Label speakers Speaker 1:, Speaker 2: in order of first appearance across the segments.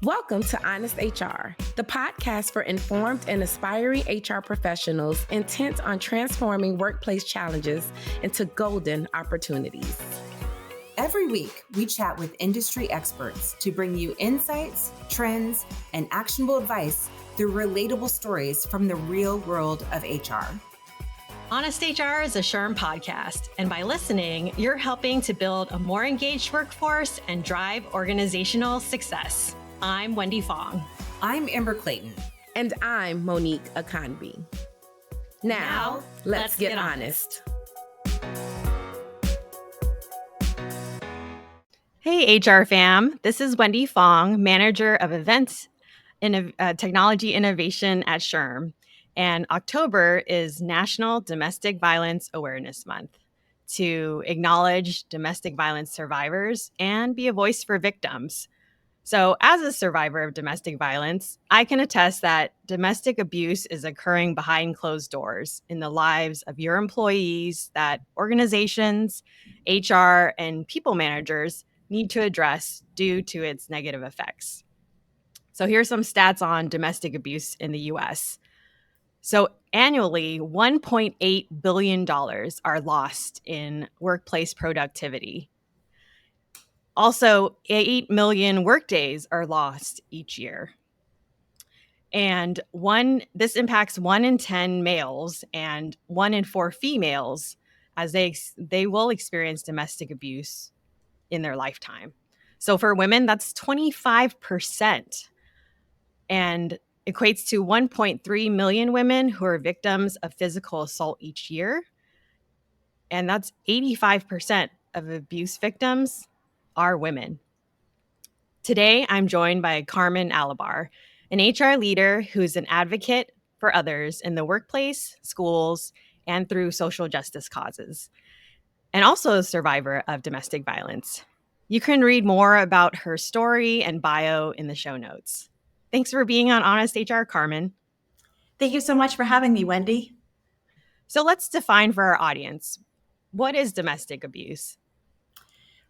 Speaker 1: Welcome to Honest HR, the podcast for informed and aspiring HR professionals intent on transforming workplace challenges into golden opportunities.
Speaker 2: Every week, we chat with industry experts to bring you insights, trends, and actionable advice through relatable stories from the real world of HR.
Speaker 3: Honest HR is a SHRM podcast, and by listening, you're helping to build a more engaged workforce and drive organizational success. I'm Wendy Fong.
Speaker 2: I'm Amber Clayton.
Speaker 1: And I'm Monique Akanbi. Now, let's get honest.
Speaker 3: Hey, HR fam. This is Wendy Fong, Manager of Events in Technology Innovation at SHRM. And October is National Domestic Violence Awareness Month to acknowledge domestic violence survivors and be a voice for victims. So as a survivor of domestic violence, I can attest that domestic abuse is occurring behind closed doors in the lives of your employees that organizations, HR, and people managers need to address due to its negative effects. So here's some stats on domestic abuse in the US. So annually, $1.8 billion are lost in workplace productivity. Also, 8 million workdays are lost each year. And this impacts 1 in 10 males and 1 in 4 females as they will experience domestic abuse in their lifetime. So for women, that's 25% and equates to 1.3 million women who are victims of physical assault each year. And that's 85% of abuse victims are women. Today, I'm joined by Carmen Aliber, an HR leader who's an advocate for others in the workplace, schools, and through social justice causes, and also a survivor of domestic violence. You can read more about her story and bio in the show notes. Thanks for being on Honest HR, Carmen.
Speaker 4: Thank you so much for having me, Wendy.
Speaker 3: So let's define for our audience, what is domestic abuse?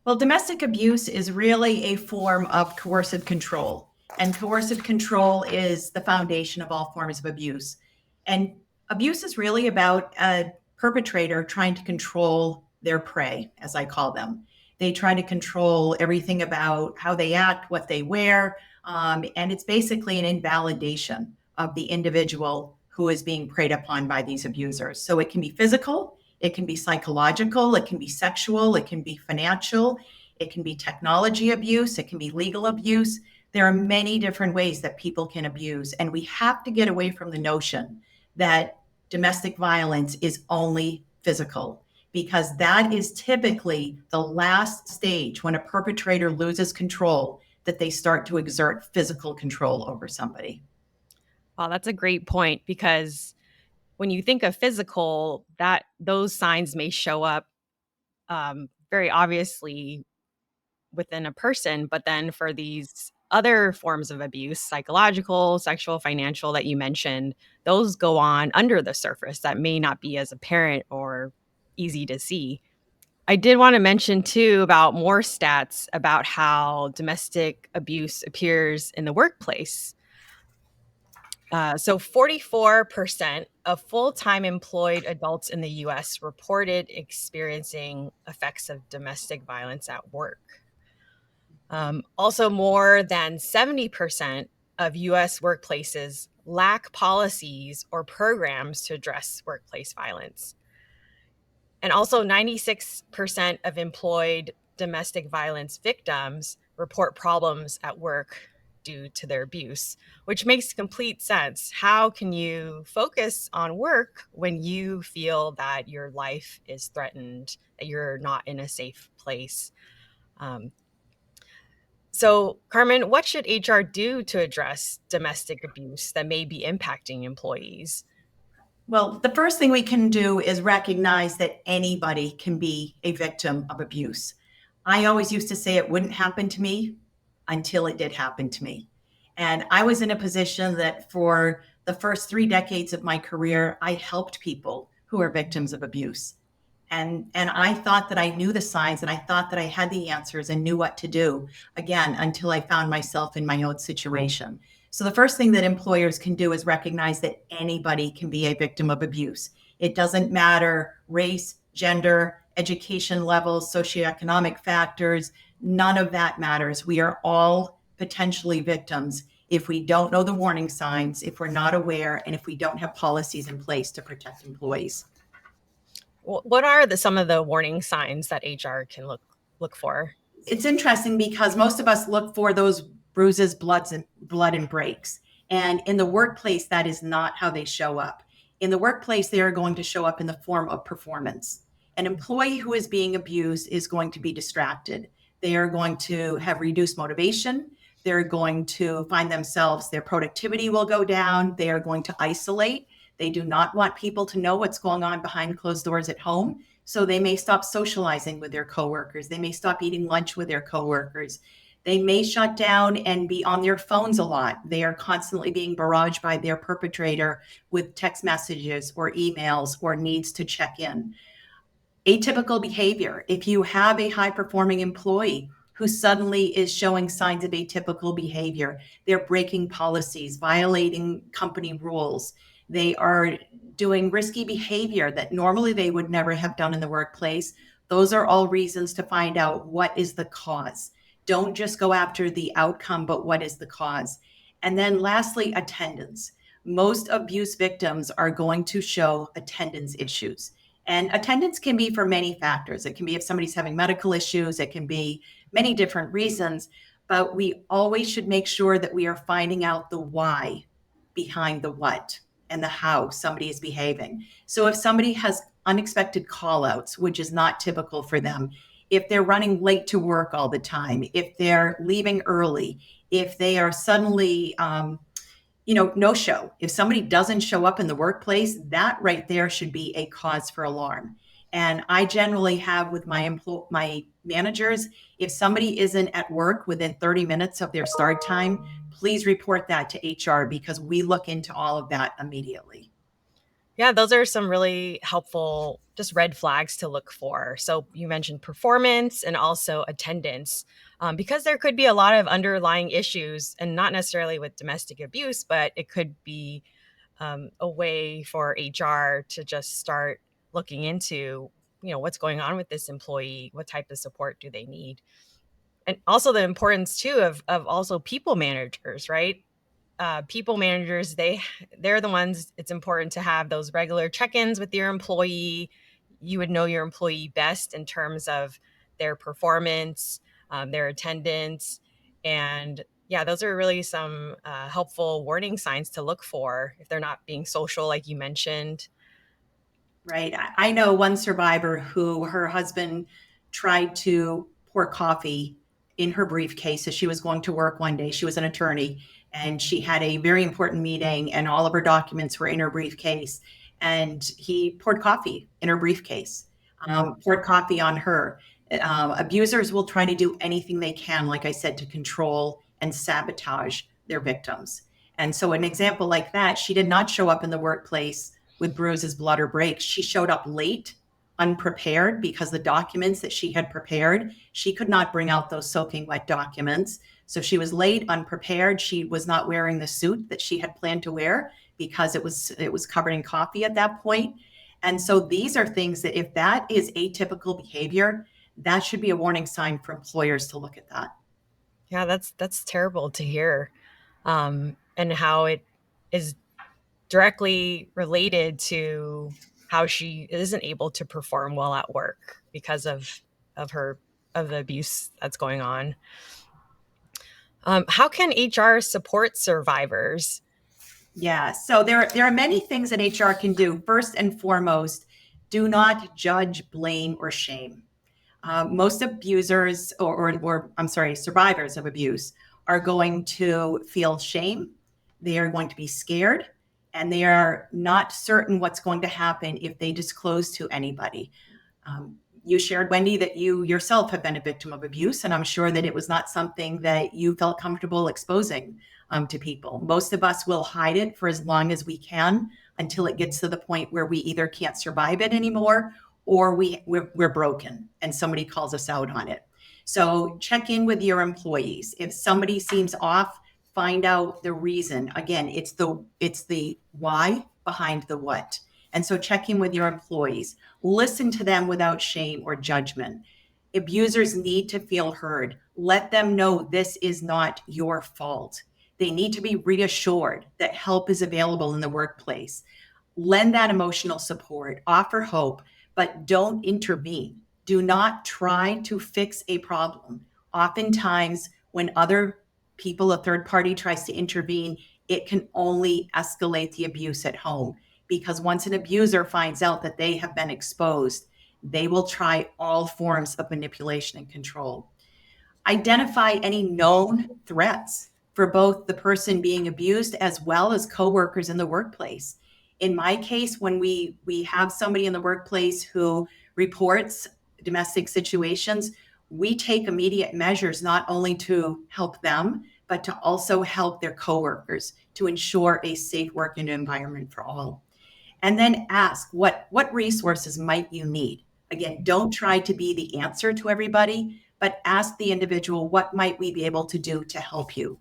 Speaker 4: Well, domestic abuse is really a form of coercive control, and coercive control is the foundation of all forms of abuse. And abuse is really about a perpetrator trying to control their prey, as I call them. They try to control everything about how they act, what they wear, and it's basically an invalidation of the individual who is being preyed upon by these abusers. So it can be physical, it can be psychological, it can be sexual, it can be financial, it can be technology abuse, it can be legal abuse. There are many different ways that people can abuse, and we have to get away from the notion that domestic violence is only physical, because that is typically the last stage when a perpetrator loses control, that they start to exert physical control over somebody.
Speaker 3: Wow, that's a great point, because when you think of physical, that those signs may show up very obviously within a person, but then for these other forms of abuse, psychological, sexual, financial that you mentioned, those go on under the surface that may not be as apparent or easy to see. I did want to mention too about more stats about how domestic abuse appears in the workplace. So 44% of full-time employed adults in the U.S. reported experiencing effects of domestic violence at work. Also, more than 70% of U.S. workplaces lack policies or programs to address workplace violence. And also 96% of employed domestic violence victims report problems at work due to their abuse, which makes complete sense. How can you focus on work when you feel that your life is threatened, that you're not in a safe place? So, Carmen, what should HR do to address domestic abuse that may be impacting employees?
Speaker 4: Well, the first thing we can do is recognize that anybody can be a victim of abuse. I always used to say it wouldn't happen to me until it did happen to me. And I was in a position that for the first 3 decades of my career, I helped people who are victims of abuse. And I thought that I knew the signs and I thought that I had the answers and knew what to do, again, until I found myself in my own situation. So the first thing that employers can do is recognize that anybody can be a victim of abuse. It doesn't matter race, gender, education levels, socioeconomic factors, none of that matters. We are all potentially victims if we don't know the warning signs, if we're not aware, and if we don't have policies in place to protect employees.
Speaker 3: What are some of the warning signs that HR can look for?
Speaker 4: It's interesting because most of us look for those bruises, blood and breaks. And in the workplace, that is not how they show up. In the workplace, they are going to show up in the form of performance. An employee who is being abused is going to be distracted. They are going to have reduced motivation. They're going to find themselves, their productivity will go down. They are going to isolate. They do not want people to know what's going on behind closed doors at home. So they may stop socializing with their coworkers. They may stop eating lunch with their coworkers. They may shut down and be on their phones a lot. They are constantly being barraged by their perpetrator with text messages or emails or needs to check in. Atypical behavior. If you have a high-performing employee who suddenly is showing signs of atypical behavior, they're breaking policies, violating company rules, they are doing risky behavior that normally they would never have done in the workplace, those are all reasons to find out what is the cause. Don't just go after the outcome, but what is the cause? And then lastly, attendance. Most abuse victims are going to show attendance issues. And attendance can be for many factors. It can be if somebody's having medical issues, it can be many different reasons, but we always should make sure that we are finding out the why behind the what and the how somebody is behaving. So if somebody has unexpected call-outs, which is not typical for them, if they're running late to work all the time, if they're leaving early, if they are suddenly no show. If somebody doesn't show up in the workplace, that right there should be a cause for alarm. And I generally have with my managers, if somebody isn't at work within 30 minutes of their start time, please report that to HR because we look into all of that immediately.
Speaker 3: Yeah, those are some really helpful just red flags to look for. So you mentioned performance and also attendance, because there could be a lot of underlying issues and not necessarily with domestic abuse, but it could be a way for HR to just start looking into, what's going on with this employee, what type of support do they need? And also the importance too of also people managers, right? People managers, they're the ones, it's important to have those regular check-ins with your employee. You would know your employee best in terms of their performance, their attendance. And yeah, those are really some helpful warning signs to look for if they're not being social, like you mentioned.
Speaker 4: Right. I know one survivor who her husband tried to pour coffee in her briefcase as she was going to work one day. She was an attorney and she had a very important meeting and all of her documents were in her briefcase. And he poured coffee in her briefcase, poured coffee on her. Abusers will try to do anything they can, like I said, to control and sabotage their victims. And so an example like that, she did not show up in the workplace with bruises, blood, or breaks. She showed up late, unprepared, because the documents that she had prepared, she could not bring out those soaking wet documents. So she was late, unprepared. She was not wearing the suit that she had planned to wear because it was covered in coffee at that point. And so these are things that if that is atypical behavior, that should be a warning sign for employers to look at that.
Speaker 3: Yeah, that's terrible to hear. And how it is directly related to how she isn't able to perform well at work because of the abuse that's going on. How can HR support survivors?
Speaker 4: Yeah, so there are many things that HR can do. First and foremost, do not judge, blame, or shame. Most abusers survivors of abuse are going to feel shame. They are going to be scared and they are not certain what's going to happen if they disclose to anybody. You shared, Wendy, that you yourself have been a victim of abuse, and I'm sure that it was not something that you felt comfortable exposing to people. Most of us will hide it for as long as we can until it gets to the point where we either can't survive it anymore or we're broken and somebody calls us out on it. So check in with your employees. If somebody seems off, find out the reason. Again, it's the why behind the what. And so check in with your employees. Listen to them without shame or judgment. Abusers need to feel heard. Let them know this is not your fault. They need to be reassured that help is available in the workplace. Lend that emotional support, offer hope, but don't intervene. Do not try to fix a problem. Oftentimes, when other people, a third party, tries to intervene, it can only escalate the abuse at home. Because once an abuser finds out that they have been exposed, they will try all forms of manipulation and control. Identify any known threats for both the person being abused as well as coworkers in the workplace. In my case, when we have somebody in the workplace who reports domestic situations, we take immediate measures not only to help them, but to also help their coworkers to ensure a safe working environment for all. And then ask what resources might you need. Again, don't try to be the answer to everybody, but ask the individual, what might we be able to do to help you?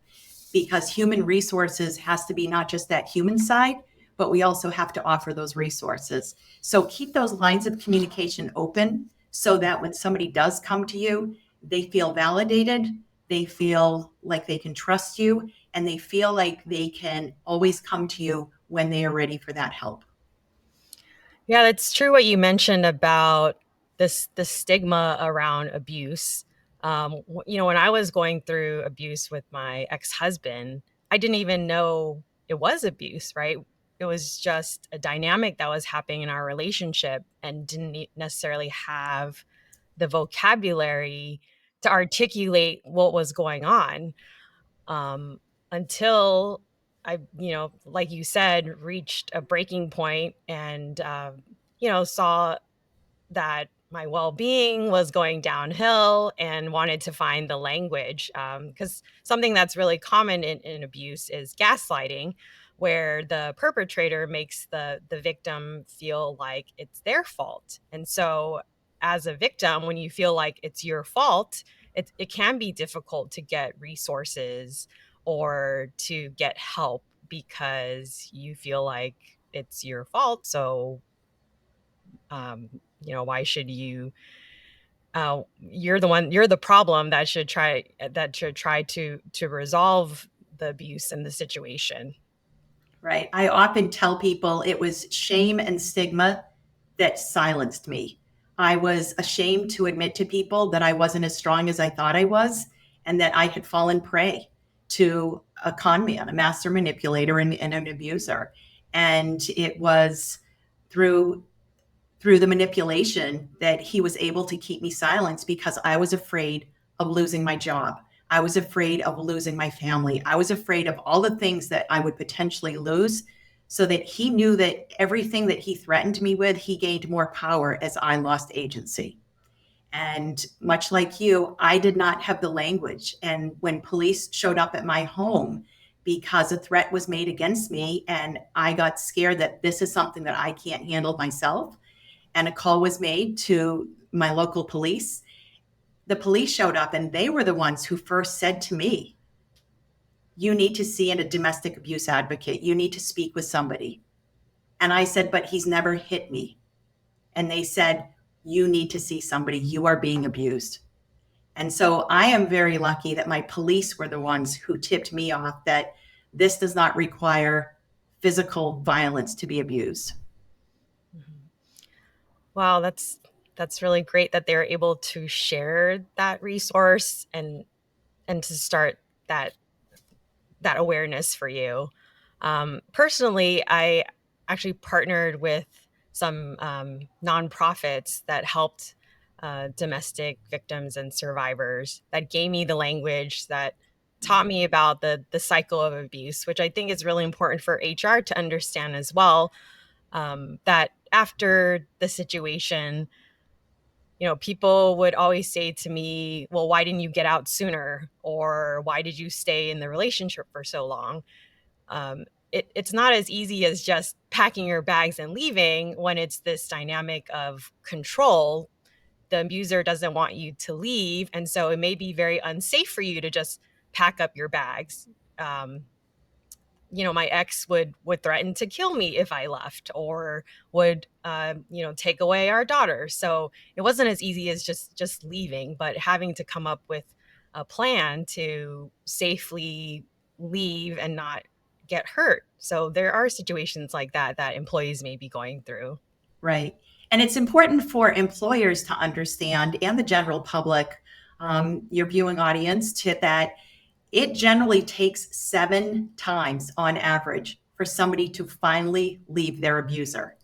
Speaker 4: Because human resources has to be not just that human side, but we also have to offer those resources. So keep those lines of communication open so that when somebody does come to you, they feel validated, they feel like they can trust you, and they feel like they can always come to you when they are ready for that help.
Speaker 3: Yeah, it's true what you mentioned about the stigma around abuse. When I was going through abuse with my ex-husband, I didn't even know it was abuse, right? It was just a dynamic that was happening in our relationship and didn't necessarily have the vocabulary to articulate what was going on, until I, like you said, reached a breaking point and, saw that my well-being was going downhill and wanted to find the language. Because something that's really common in abuse is gaslighting, where the perpetrator makes the victim feel like it's their fault. And so as a victim, when you feel like it's your fault, it can be difficult to get resources or to get help because you feel like it's your fault. So why should you, you're the problem that should try to resolve the abuse and the situation.
Speaker 4: Right. I often tell people it was shame and stigma that silenced me. I was ashamed to admit to people that I wasn't as strong as I thought I was, and that I had fallen prey to a con man, a master manipulator, and an abuser. And it was through the manipulation that he was able to keep me silenced, because I was afraid of losing my job. I was afraid of losing my family. I was afraid of all the things that I would potentially lose, so that he knew that everything that he threatened me with, he gained more power as I lost agency. And much like you, I did not have the language. And when police showed up at my home because a threat was made against me, and I got scared that this is something that I can't handle myself, and a call was made to my local police, the police showed up, and they were the ones who first said to me, you need to see a domestic abuse advocate. You need to speak with somebody. And I said, but he's never hit me. And they said, you need to see somebody. You are being abused. And so I am very lucky that my police were the ones who tipped me off that this does not require physical violence to be abused.
Speaker 3: Wow, that's really great that they're able to share that resource and to start that awareness for you. Personally, I actually partnered with some nonprofits that helped domestic victims and survivors, that gave me the language, that taught me about the cycle of abuse, which I think is really important for HR to understand as well. That after the situation, people would always say to me, well, why didn't you get out sooner? Or why did you stay in the relationship for so long? it's not as easy as just packing your bags and leaving when it's this dynamic of control. The abuser doesn't want you to leave. And so it may be very unsafe for you to just pack up your bags. My ex would threaten to kill me if I left, or would, take away our daughter. So it wasn't as easy as just leaving, but having to come up with a plan to safely leave and not get hurt. So there are situations like that employees may be going through.
Speaker 4: Right. And it's important for employers to understand, and the general public, your viewing audience, that it generally takes 7 times on average for somebody to finally leave their abuser.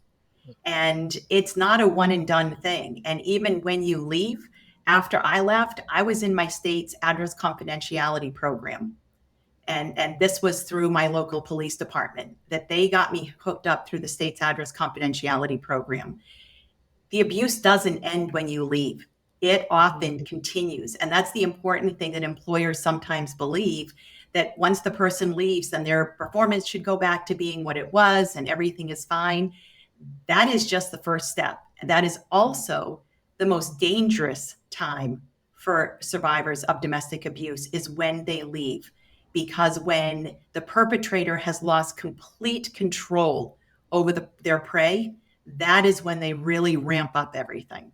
Speaker 4: And it's not a one and done thing. And even when you leave, after I left, I was in my state's address confidentiality program. And this was through my local police department, that they got me hooked up through the state's address confidentiality program. The abuse doesn't end when you leave. It often continues. And that's the important thing that employers sometimes believe, that once the person leaves, then their performance should go back to being what it was and everything is fine. That is just the first step. And that is also the most dangerous time for survivors of domestic abuse, is when they leave. Because when the perpetrator has lost complete control over their prey, that is when they really ramp up everything.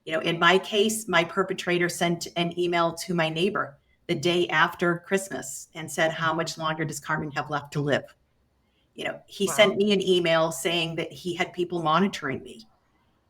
Speaker 4: In my case, my perpetrator sent an email to my neighbor the day after Christmas and said, "How much longer does Carmen have left to live?" He
Speaker 3: Wow.
Speaker 4: sent me an email saying that he had people monitoring me.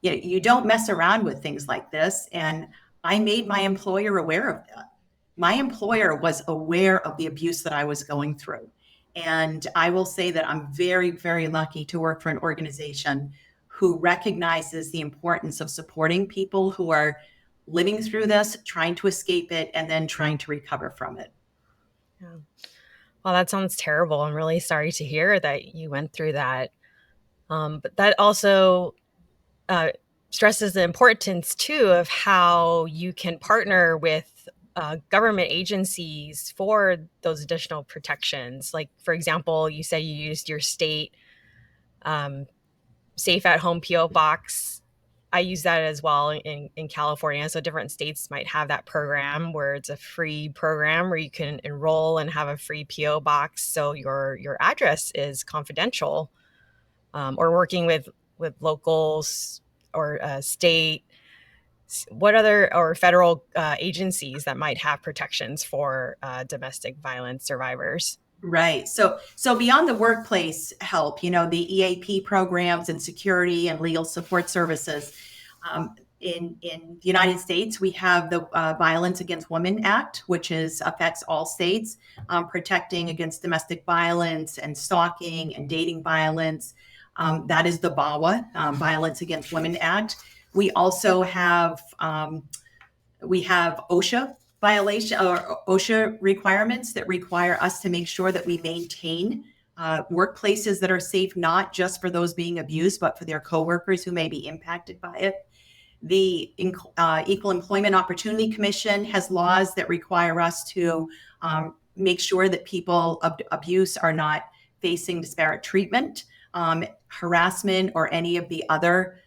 Speaker 4: You don't mess around with things like this. And I made my employer aware of that. My employer was aware of the abuse that I was going through. And I will say that I'm very, very lucky to work for an organization who recognizes the importance of supporting people who are living through this, trying to escape it, and then trying to recover from it.
Speaker 3: Yeah. Well, that sounds terrible. I'm really sorry to hear that you went through that. But that also stresses the importance, too, of how you can partner with government agencies for those additional protections. Like, for example, you said you used your state safe at home PO box. I use that as well in California. So different states might have that program where it's a free program where you can enroll and have a free PO box. So your address is confidential, or working with locals or state, what other or federal agencies that might have protections for domestic violence survivors.
Speaker 4: Right. So beyond the workplace help, the EAP programs and security and legal support services, in the United States, we have the Violence Against Women Act, which affects all states, protecting against domestic violence and stalking and dating violence. That is the VAWA, Violence Against Women Act. We also have OSHA violation or OSHA requirements that require us to make sure that we maintain workplaces that are safe, not just for those being abused, but for their coworkers who may be impacted by it. The Equal Employment Opportunity Commission has laws that require us to make sure that people of abuse are not facing disparate treatment, harassment, or any of the other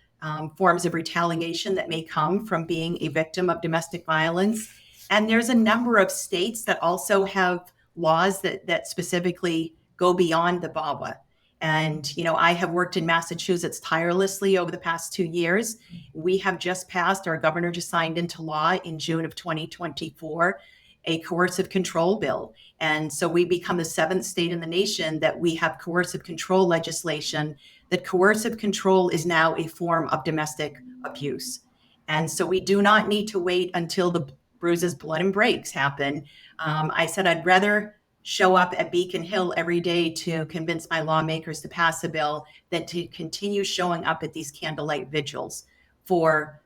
Speaker 4: forms of retaliation that may come from being a victim of domestic violence. And there's a number of states that also have laws that specifically go beyond the VAWA. And, I have worked in Massachusetts tirelessly over the past 2 years. We have just passed, our governor just signed into law in June of 2024, a coercive control bill. And so we become the 7th state in the nation that we have coercive control legislation, that coercive control is now a form of domestic abuse. And so we do not need to wait until the bruises, blood, and breaks happen. I said I'd rather show up at Beacon Hill every day to convince my lawmakers to pass a bill than to continue showing up at these candlelight vigils for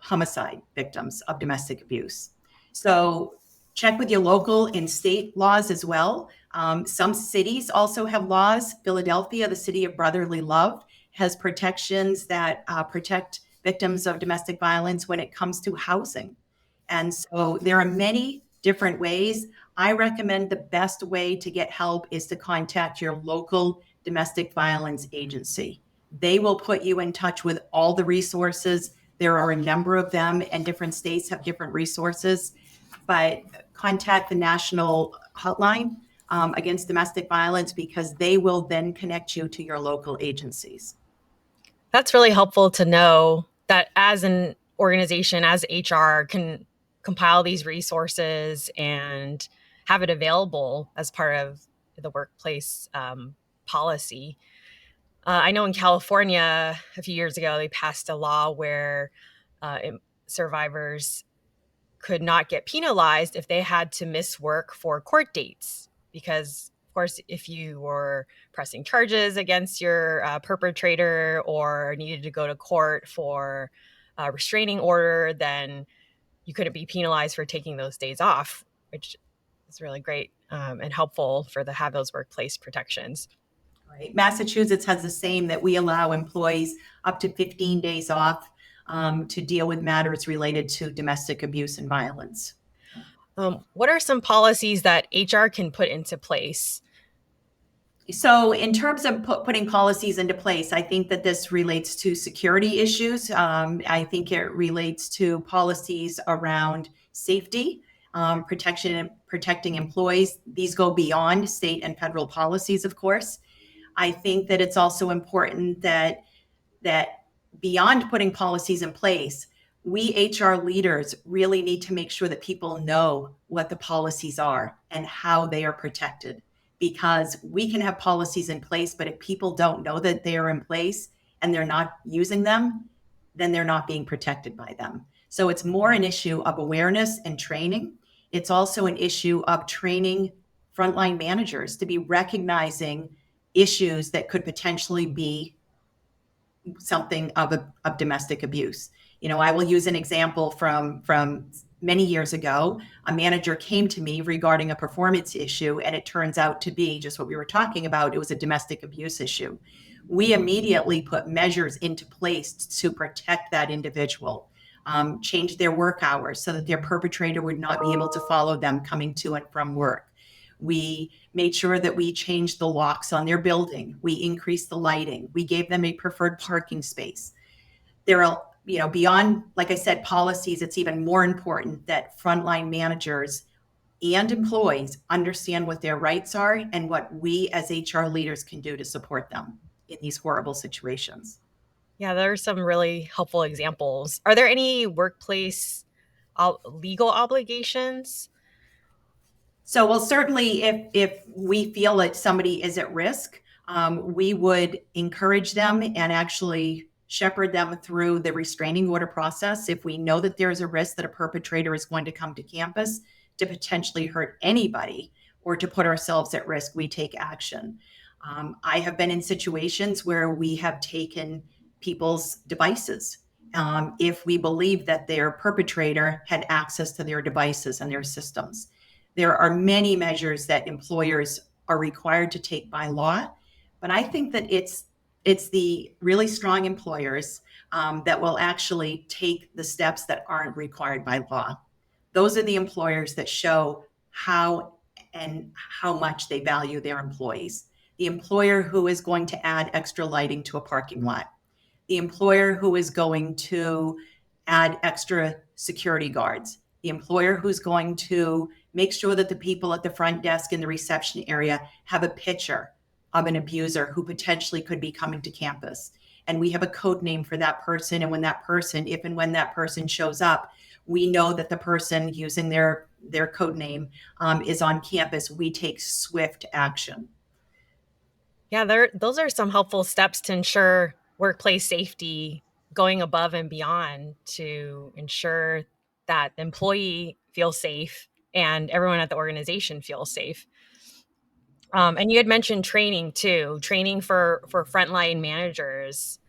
Speaker 4: homicide victims of domestic abuse. So check with your local and state laws as well. Some cities also have laws. Philadelphia, the city of brotherly love, has protections that protect victims of domestic violence when it comes to housing. And so there are many different ways. I recommend the best way to get help is to contact your local domestic violence agency. They will put you in touch with all the resources. There are a number of them, and different states have different resources, but contact the national hotline against domestic violence, because they will then connect you to your local agencies.
Speaker 3: That's really helpful to know that as an organization, as HR, can compile these resources and have it available as part of the workplace policy. I know in California, a few years ago, they passed a law where survivors could not get penalized if they had to miss work for court dates, because of course, if you were pressing charges against your perpetrator or needed to go to court for a restraining order, then you couldn't be penalized for taking those days off, which is really great and helpful to have those workplace protections.
Speaker 4: Right. Massachusetts has the same, that we allow employees up to 15 days off to deal with matters related to domestic abuse and violence.
Speaker 3: What are some policies that HR can put into place?
Speaker 4: So in terms of putting policies into place, I think that this relates to security issues. I think it relates to policies around safety, protecting employees. These go beyond state and federal policies, of course. I think that it's also important that beyond putting policies in place, we HR leaders really need to make sure that people know what the policies are and how they are protected. Because we can have policies in place, but if people don't know that they are in place and they're not using them, then they're not being protected by them. So it's more an issue of awareness and training. It's also an issue of training frontline managers to be recognizing issues that could potentially be something of domestic abuse. I will use an example from many years ago. A manager came to me regarding a performance issue, and it turns out to be just what we were talking about. It was a domestic abuse issue. We immediately put measures into place to protect that individual, changed their work hours so that their perpetrator would not be able to follow them coming to and from work. We made sure that we changed the locks on their building. We increased the lighting. We gave them a preferred parking space. There are, beyond, like I said, policies, it's even more important that frontline managers and employees understand what their rights are and what we as HR leaders can do to support them in these horrible situations.
Speaker 3: Yeah, there are some really helpful examples. Are there any workplace legal obligations?
Speaker 4: So, well, certainly if we feel that somebody is at risk, we would encourage them and actually shepherd them through the restraining order process. If we know that there is a risk that a perpetrator is going to come to campus to potentially hurt anybody or to put ourselves at risk, we take action. I have been in situations where we have taken people's devices if we believe that their perpetrator had access to their devices and their systems. There are many measures that employers are required to take by law, but I think that it's the really strong employers that will actually take the steps that aren't required by law. Those are the employers that show how much they value their employees. The employer who is going to add extra lighting to a parking lot. The employer who is going to add extra security guards. The employer who's going to make sure that the people at the front desk in the reception area have a picture of an abuser who potentially could be coming to campus. And we have a code name for that person. And when that person, if and when that person shows up, we know that the person using their code name is on campus. We take swift action.
Speaker 3: Yeah, those are some helpful steps to ensure workplace safety, going above and beyond to ensure that the employee feels safe and everyone at the organization feels safe. And you had mentioned training too, training for frontline managers.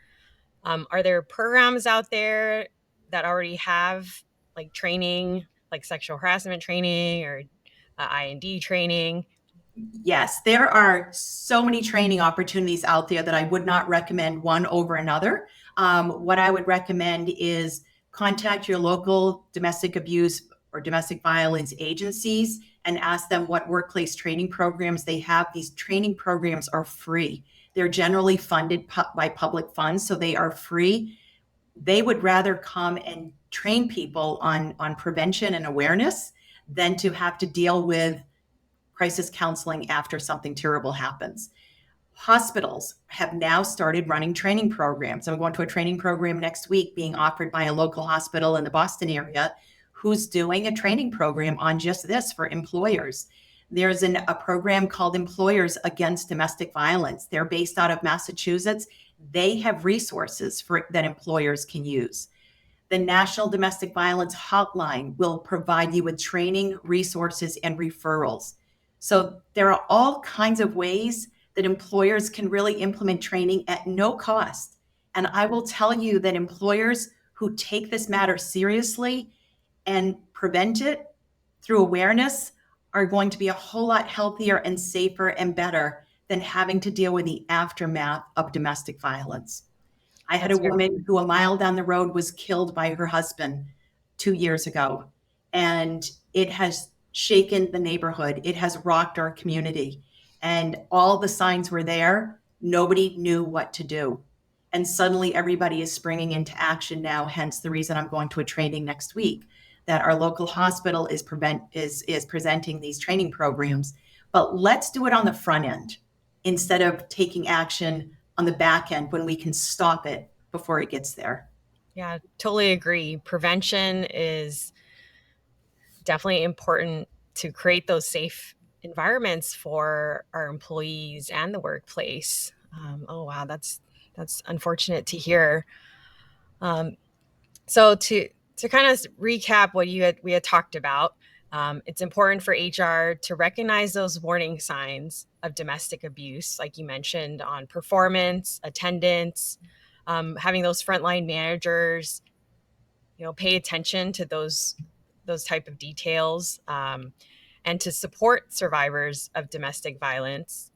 Speaker 3: Are there programs out there that already have like training, like sexual harassment training or I&D training?
Speaker 4: Yes, there are so many training opportunities out there that I would not recommend one over another. What I would recommend is contact your local domestic abuse or domestic violence agencies and ask them what workplace training programs they have. These training programs are free. They're generally funded by public funds, so they are free. They would rather come and train people on prevention and awareness than to have to deal with crisis counseling after something terrible happens. Hospitals have now started running training programs. I'm going to a training program next week being offered by a local hospital in the Boston area who's doing a training program on just this for employers. There's a program called Employers Against Domestic Violence. They're based out of Massachusetts. They have resources that employers can use. The National Domestic Violence Hotline will provide you with training, resources, and referrals. So there are all kinds of ways that employers can really implement training at no cost. And I will tell you that employers who take this matter seriously and prevent it through awareness are going to be a whole lot healthier and safer and better than having to deal with the aftermath of domestic violence. I had a woman who a mile down the road was killed by her husband 2 years ago, and it has shaken the neighborhood. It has rocked our community. And all the signs were there. Nobody knew what to do. And suddenly everybody is springing into action now, hence the reason I'm going to a training next week, that our local hospital is presenting these training programs. But let's do it on the front end instead of taking action on the back end when we can stop it before it gets there.
Speaker 3: Yeah, totally agree. Prevention is definitely important to create those safe environments for our employees and the workplace. Oh wow, that's unfortunate to hear. So to kind of recap what we had talked about, it's important for HR to recognize those warning signs of domestic abuse, like you mentioned, on performance, attendance, having those frontline managers, pay attention to those type of details, and to support survivors of domestic violence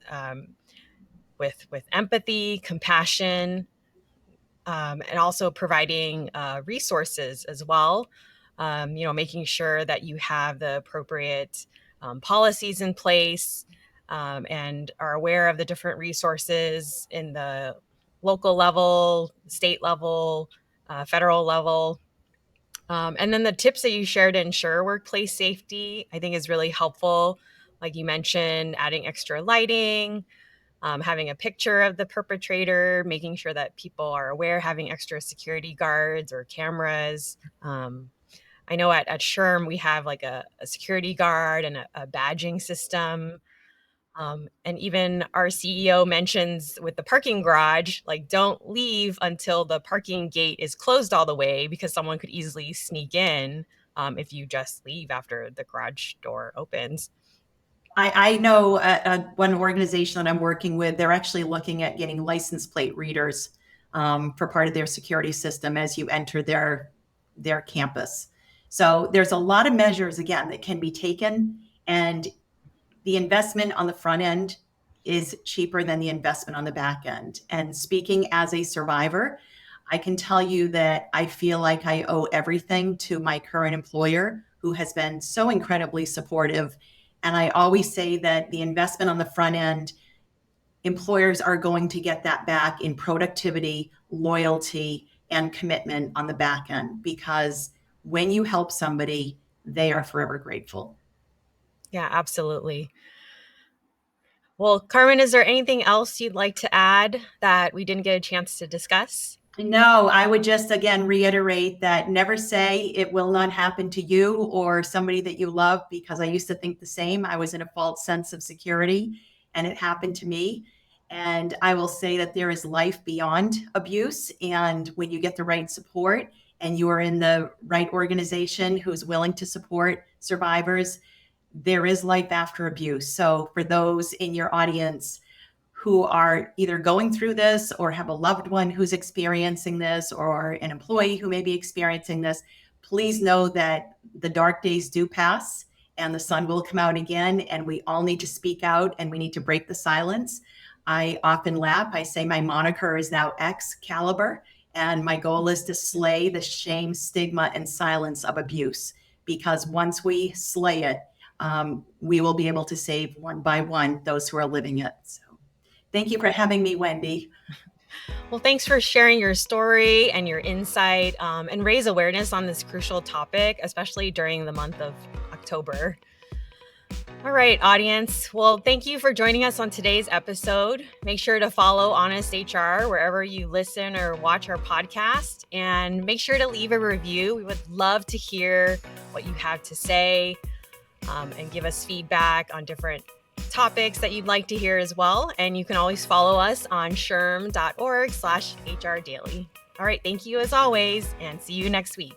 Speaker 3: with empathy, compassion, and also providing resources as well. Making sure that you have the appropriate policies in place, and are aware of the different resources in the local level, state level, federal level. And then the tips that you shared to ensure workplace safety, I think is really helpful. Like you mentioned, adding extra lighting, having a picture of the perpetrator, making sure that people are aware, having extra security guards or cameras. I know at SHRM, we have like a security guard and a badging system. And even our CEO mentions with the parking garage, like don't leave until the parking gate is closed all the way, because someone could easily sneak in if you just leave after the garage door opens.
Speaker 4: I know one organization that I'm working with, they're actually looking at getting license plate readers for part of their security system as you enter their campus. So there's a lot of measures, again, that can be taken, and the investment on the front end is cheaper than the investment on the back end. And speaking as a survivor, I can tell you that I feel like I owe everything to my current employer, who has been so incredibly supportive. And I always say that the investment on the front end, employers are going to get that back in productivity, loyalty, and commitment on the back end, because when you help somebody, they are forever grateful.
Speaker 3: Yeah, absolutely. Well, Carmen, is there anything else you'd like to add that we didn't get a chance to discuss?
Speaker 4: No, I would just again reiterate that never say it will not happen to you or somebody that you love, because I used to think the same. I was in a false sense of security and it happened to me. And I will say that there is life beyond abuse. And when you get the right support and you are in the right organization who's willing to support survivors, there is life after abuse. So for those in your audience who are either going through this or have a loved one who's experiencing this, or an employee who may be experiencing this, please know that the dark days do pass and the sun will come out again, and we all need to speak out and we need to break the silence. I often laugh. I say my moniker is now Excalibur, and my goal is to slay the shame, stigma, and silence of abuse, because once we slay it, we will be able to save one by one those who are living it. So thank you for having me, Wendy.
Speaker 3: Well, thanks for sharing your story and your insight and raise awareness on this crucial topic, especially during the month of October. All right, audience. Well, thank you for joining us on today's episode. Make sure to follow Honest HR wherever you listen or watch our podcast, and make sure to leave a review. We would love to hear what you have to say and give us feedback on different topics that you'd like to hear as well. And you can always follow us on SHRM.org/HR Daily. All right, thank you as always, and see you next week.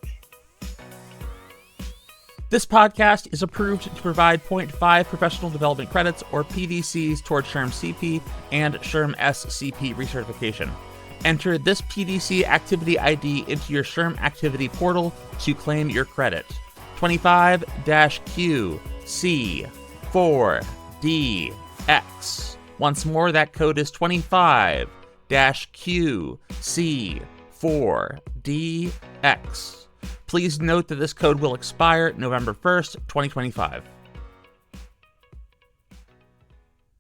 Speaker 5: This podcast is approved to provide 0.5 professional development credits, or PDCs, towards SHRM-CP and SHRM-SCP recertification. Enter this PDC activity ID into your SHRM activity portal to claim your credit. 25-QC4DX. Once more, that code is 25-QC4DX. Please note that this code will expire November 1st, 2025.